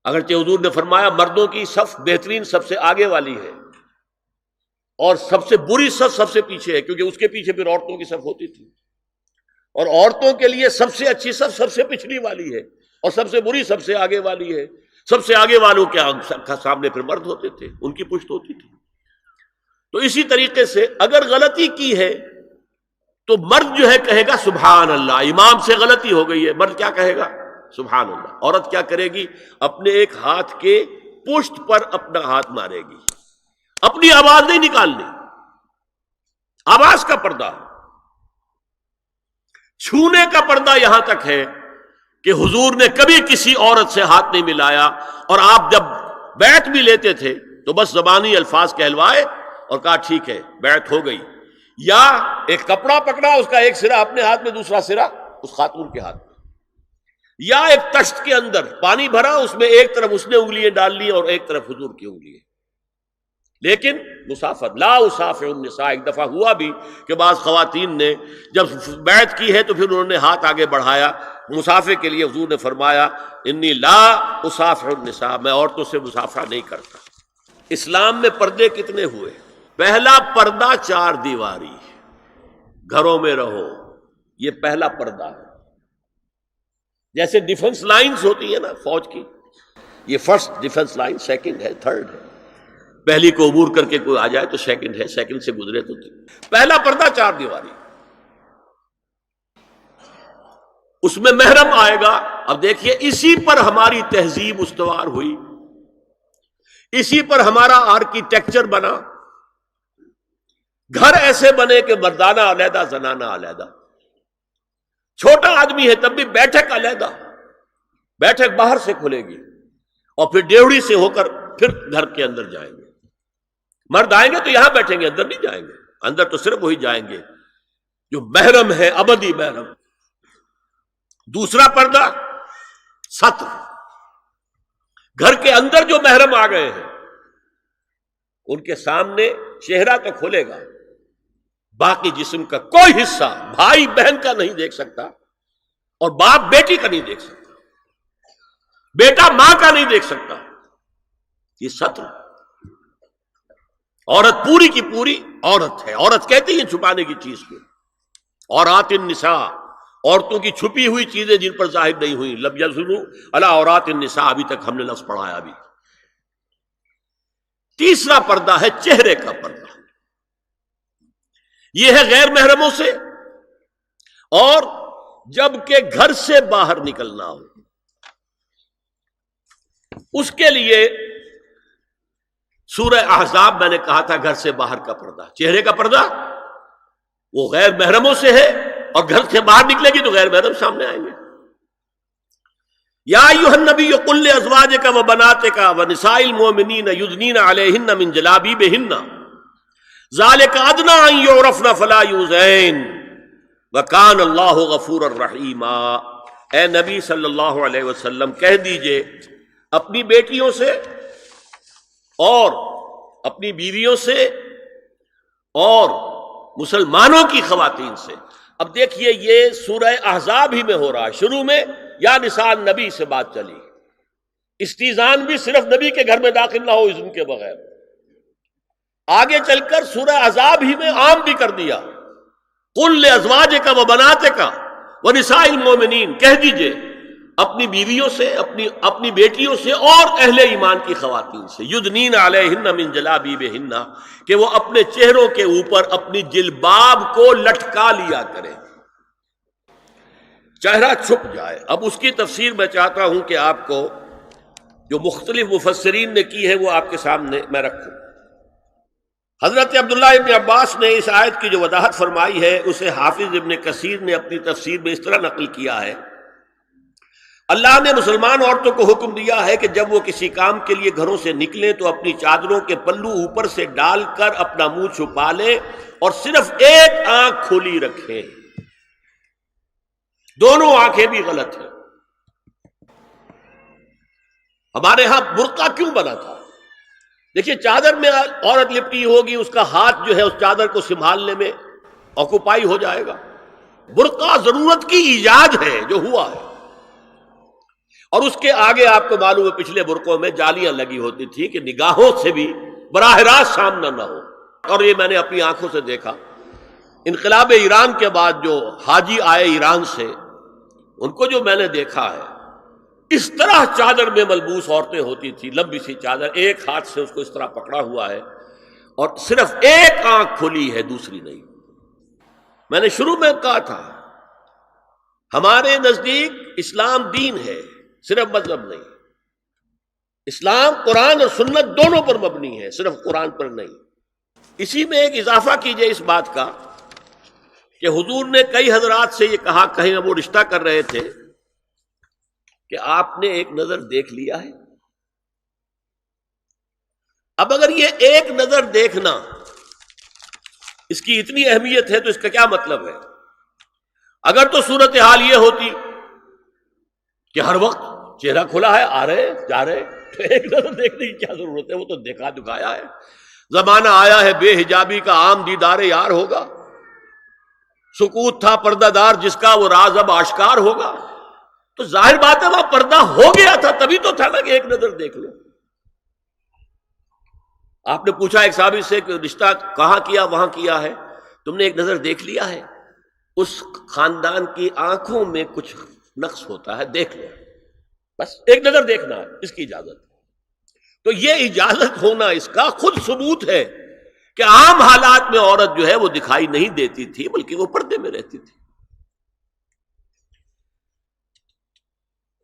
اگرچہ حضور نے فرمایا مردوں کی صف بہترین سب سے آگے والی ہے اور سب سے بری صف سب سے پیچھے ہے، کیونکہ اس کے پیچھے پھر عورتوں کی صف ہوتی تھی، اور عورتوں کے لیے سب سے اچھی صف سب سے پچھلی والی ہے اور سب سے بری سب سے آگے والی ہے۔ سب سے آگے والوں کے سامنے پھر مرد ہوتے تھے، ان کی پشت ہوتی تھی۔ تو اسی طریقے سے اگر غلطی کی ہے تو مرد جو ہے کہے گا سبحان اللہ، امام سے غلطی ہو گئی ہے، مرد کیا کہے گا؟ سبحان اللہ۔ عورت کیا کرے گی؟ اپنے ایک ہاتھ کے پشت پر اپنا ہاتھ مارے گی، اپنی آواز نہیں نکالنی، آواز کا پردہ، چھونے کا پردہ یہاں تک ہے کہ حضور نے کبھی کسی عورت سے ہاتھ نہیں ملایا، اور آپ جب بیعت بھی لیتے تھے تو بس زبانی الفاظ کہلوائے اور کہا ٹھیک ہے بیعت ہو گئی، یا ایک کپڑا پکڑا، اس کا ایک سرا اپنے ہاتھ میں دوسرا سرا اس خاتون کے ہاتھ میں، یا ایک تشت کے اندر پانی بھرا، اس میں ایک طرف اس نے انگلیاں ڈال لی اور ایک طرف حضور کی انگلیاں، لیکن مسافر لا اسافر النساء۔ ایک دفعہ ہوا بھی کہ بعض خواتین نے جب بیعت کی ہے تو پھر انہوں نے ہاتھ آگے بڑھایا مسافر کے لیے، حضور نے فرمایا انی لا اسافر النساء، میں عورتوں سے مسافرہ نہیں کرتا۔ اسلام میں پردے کتنے ہوئے؟ پہلا پردہ 4 دیواری، گھروں میں رہو، یہ پہلا پردہ ہے۔ جیسے ڈیفنس لائنز ہوتی ہے نا فوج کی، یہ فرسٹ ڈیفنس لائن، سیکنڈ ہے، تھرڈ ہے، پہلی کو عبور کر کے کوئی آ جائے تو سیکنڈ ہے، سیکنڈ سے گزرے تو پہلا پردہ 4 دیواری، اس میں محرم آئے گا۔ اب دیکھیے اسی پر ہماری تہذیب استوار ہوئی، اسی پر ہمارا آرکیٹیکچر بنا، گھر ایسے بنے کہ مردانہ علیحدہ زنانہ علیحدہ، چھوٹا آدمی ہے تب بھی بیٹھک علیحدہ، بیٹھک باہر سے کھلے گی اور پھر ڈیوڑی سے ہو کر پھر گھر کے اندر جائیں گے، مرد آئیں گے تو یہاں بیٹھیں گے، اندر نہیں جائیں گے، اندر تو صرف وہی جائیں گے جو محرم ہے، ابدی محرم۔ دوسرا پردہ ستر، گھر کے اندر جو محرم آ گئے ہیں ان کے سامنے چہرہ تو کھلے گا، باقی جسم کا کوئی حصہ بھائی بہن کا نہیں دیکھ سکتا، اور باپ بیٹی کا نہیں دیکھ سکتا، بیٹا ماں کا نہیں دیکھ سکتا، یہ ستر۔ عورت پوری کی پوری عورت ہے، عورت کہتی ہے چھپانے کی چیز کو، عورات النساء، عورتوں کی چھپی ہوئی چیزیں جن پر ظاہر نہیں ہوئی، لم یظہروا علی عورات النساء، ابھی تک ہم نے لفظ پڑھایا بھی۔ تیسرا پردہ ہے چہرے کا پردہ، یہ ہے غیر محرموں سے، اور جب کہ گھر سے باہر نکلنا ہو اس کے لیے سورہ احزاب میں نے کہا تھا گھر سے باہر کا پردہ، چہرے کا پردہ وہ غیر محرموں سے ہے، اور گھر سے باہر نکلے گی تو غیر محرم سامنے آئیں گے۔ یا ایھا النبی قل لازواجک وبناتک ونساء المؤمنین یدنین علیہن من جلابیبہن ذالک ادنی ان یعرفن فلا یؤذین وکان اللہ غفورا رحیما۔ اے نبی صلی اللہ علیہ وسلم کہہ دیجئے اپنی بیٹیوں سے اور اپنی بیویوں سے اور مسلمانوں کی خواتین سے۔ اب دیکھیے یہ سورہ احزاب ہی میں ہو رہا ہے، شروع میں یا نساء نبی سے بات چلی، استیزان بھی صرف نبی کے گھر میں داخل نہ ہو اذن کے بغیر، آگے چل کر سورہ احزاب ہی میں عام بھی کر دیا، قل لازواجک وبناتک ونساء المؤمنین، کہہ دیجئے اپنی بیویوں سے، اپنی بیٹیوں سے اور اہل ایمان کی خواتین سے، یدنین علیہن من جلابیبہن، کہ وہ اپنے چہروں کے اوپر اپنی جلباب کو لٹکا لیا کرے، چہرہ چھپ جائے۔ اب اس کی تفسیر میں چاہتا ہوں کہ آپ کو جو مختلف مفسرین نے کی ہے وہ آپ کے سامنے میں رکھوں۔ حضرت عبداللہ ابن عباس نے اس آیت کی جو وضاحت فرمائی ہے اسے حافظ ابن کثیر نے اپنی تفسیر میں اس طرح نقل کیا ہے، اللہ نے مسلمان عورتوں کو حکم دیا ہے کہ جب وہ کسی کام کے لیے گھروں سے نکلیں تو اپنی چادروں کے پلو اوپر سے ڈال کر اپنا منہ چھپا لیں اور صرف ایک آنکھ کھلی رکھیں، دونوں آنکھیں بھی غلط ہیں۔ ہمارے ہاں برقع کیوں بنا تھا؟ دیکھیے چادر میں عورت لپٹی ہوگی، اس کا ہاتھ جو ہے اس چادر کو سنبھالنے میں آکوپائی ہو جائے گا۔ برقع ضرورت کی ایجاد ہے جو ہوا ہے، اور اس کے آگے آپ کو معلوم ہے پچھلے برقعوں میں جالیاں لگی ہوتی تھی کہ نگاہوں سے بھی براہ راست سامنا نہ ہو. اور یہ میں نے اپنی آنکھوں سے دیکھا. انقلاب ایران کے بعد جو حاجی آئے ایران سے، ان کو جو میں نے دیکھا ہے، اس طرح چادر میں ملبوس عورتیں ہوتی تھی، لمبی سی چادر، ایک ہاتھ سے اس کو اس طرح پکڑا ہوا ہے اور صرف ایک آنکھ کھلی ہے، دوسری نہیں. میں نے شروع میں کہا تھا ہمارے نزدیک اسلام دین ہے، صرف مذہب نہیں. اسلام قرآن اور سنت دونوں پر مبنی ہے، صرف قرآن پر نہیں. اسی میں ایک اضافہ کیجئے اس بات کا کہ حضور نے کئی حضرات سے یہ کہا، کہیں وہ رشتہ کر رہے تھے، کہ آپ نے ایک نظر دیکھ لیا ہے. اب اگر یہ ایک نظر دیکھنا اس کی اتنی اہمیت ہے تو اس کا کیا مطلب ہے؟ اگر تو صورتحال یہ ہوتی کہ ہر وقت چہرہ کھلا ہے، آ رہے جا رہے، تو ایک نظر دیکھنے کی کیا ضرورت ہے؟ وہ تو دیکھا دکھایا ہے. زمانہ آیا ہے بے حجابی کا، عام دیدار یار ہوگا. سکوت تھا پردہ دار جس کا، وہ راز اب آشکار ہوگا. تو ظاہر بات ہے وہاں پردہ ہو گیا تھا، تبھی تو تھا نا کہ ایک نظر دیکھ لو. آپ نے پوچھا ایک صحابی سے کہ رشتہ کہاں کیا؟ وہاں کیا ہے. تم نے ایک نظر دیکھ لیا ہے. اس خاندان کی آنکھوں میں کچھ نقص ہوتا ہے، دیکھ لو. بس ایک نظر دیکھنا ہے، اس کی اجازت. تو یہ اجازت ہونا اس کا خود ثبوت ہے کہ عام حالات میں عورت جو ہے وہ دکھائی نہیں دیتی تھی، بلکہ وہ پردے میں رہتی تھی.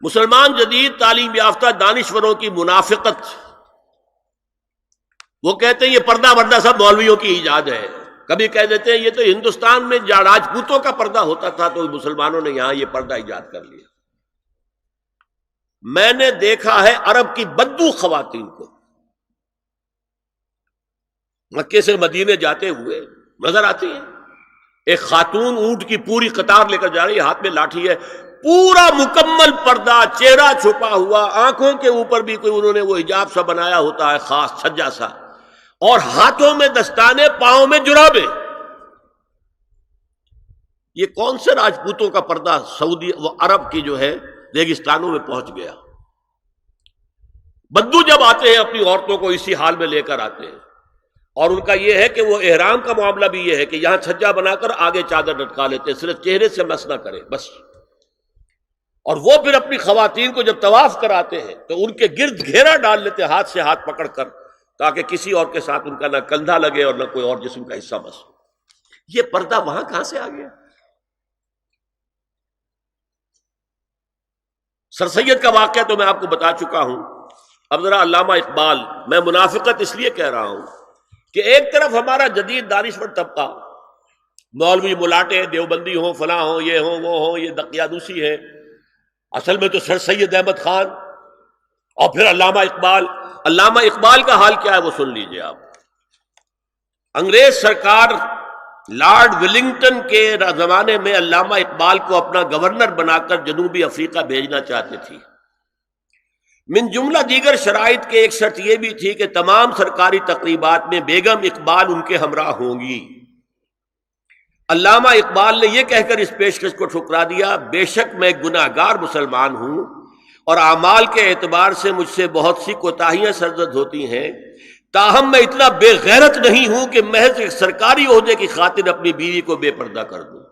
مسلمان جدید تعلیم یافتہ دانشوروں کی منافقت، وہ کہتے ہیں یہ پردہ وردہ سب مولویوں کی ایجاد ہے. کبھی کہہ دیتے ہیں یہ تو ہندوستان میں راجپوتوں کا پردہ ہوتا تھا تو مسلمانوں نے یہاں یہ پردہ ایجاد کر لیا. میں نے دیکھا ہے عرب کی بدو خواتین کو مکے سے مدینے جاتے ہوئے نظر آتی ہیں. ایک خاتون اونٹ کی پوری قطار لے کر جا رہی ہے، ہاتھ میں لاٹھی ہے، پورا مکمل پردہ، چہرہ چھپا ہوا، آنکھوں کے اوپر بھی کوئی انہوں نے وہ حجاب سا بنایا ہوتا ہے، خاص چھجا سا، اور ہاتھوں میں دستانے، پاؤں میں جرابے. یہ کون سے راجپوتوں کا پردہ سعودی وہ عرب کی جو ہے ریگستانوں میں پہنچ گیا. بدو جب آتے ہیں اپنی عورتوں کو اسی حال میں لے کر آتے ہیں، اور ان کا یہ ہے کہ وہ احرام کا معاملہ بھی یہ ہے کہ یہاں چھجا بنا کر آگے چادر لٹکا لیتے ہیں، صرف چہرے سے مس نہ کرے بس. اور وہ پھر اپنی خواتین کو جب طواف کراتے ہیں تو ان کے گرد گھیرا ڈال لیتے ہیں، ہاتھ سے ہاتھ پکڑ کر، تاکہ کسی اور کے ساتھ ان کا نہ کندھا لگے اور نہ کوئی اور جسم کا حصہ بس. یہ پردہ وہاں کہاں سے آ گیا؟ سر سید کا واقعہ تو میں آپ کو بتا چکا ہوں. اب ذرا علامہ اقبال، میں منافقت اس لیے کہہ رہا ہوں کہ ایک طرف ہمارا جدید دانشور طبقہ، مولوی ملاٹے دیوبندی ہوں، فلاں ہوں، یہ ہوں وہ ہوں، یہ دقیانوسی ہے، اصل میں تو سر سید احمد خان اور پھر علامہ اقبال. علامہ اقبال کا حال کیا ہے وہ سن لیجئے آپ. انگریز سرکار لارڈ ولنگٹن کے زمانے میں علامہ اقبال کو اپنا گورنر بنا کر جنوبی افریقہ بھیجنا چاہتے تھی. من جملہ دیگر شرائط کے ایک شرط یہ بھی تھی کہ تمام سرکاری تقریبات میں بیگم اقبال ان کے ہمراہ ہوں گی. علامہ اقبال نے یہ کہہ کر اس پیشکش کو ٹھکرا دیا، بے شک میں گناہ گار مسلمان ہوں اور اعمال کے اعتبار سے مجھ سے بہت سی کوتاہیاں سرزد ہوتی ہیں، تاہم میں اتنا بے غیرت نہیں ہوں کہ محض ایک سرکاری عہدے کی خاطر اپنی بیوی کو بے پردہ کر دوں.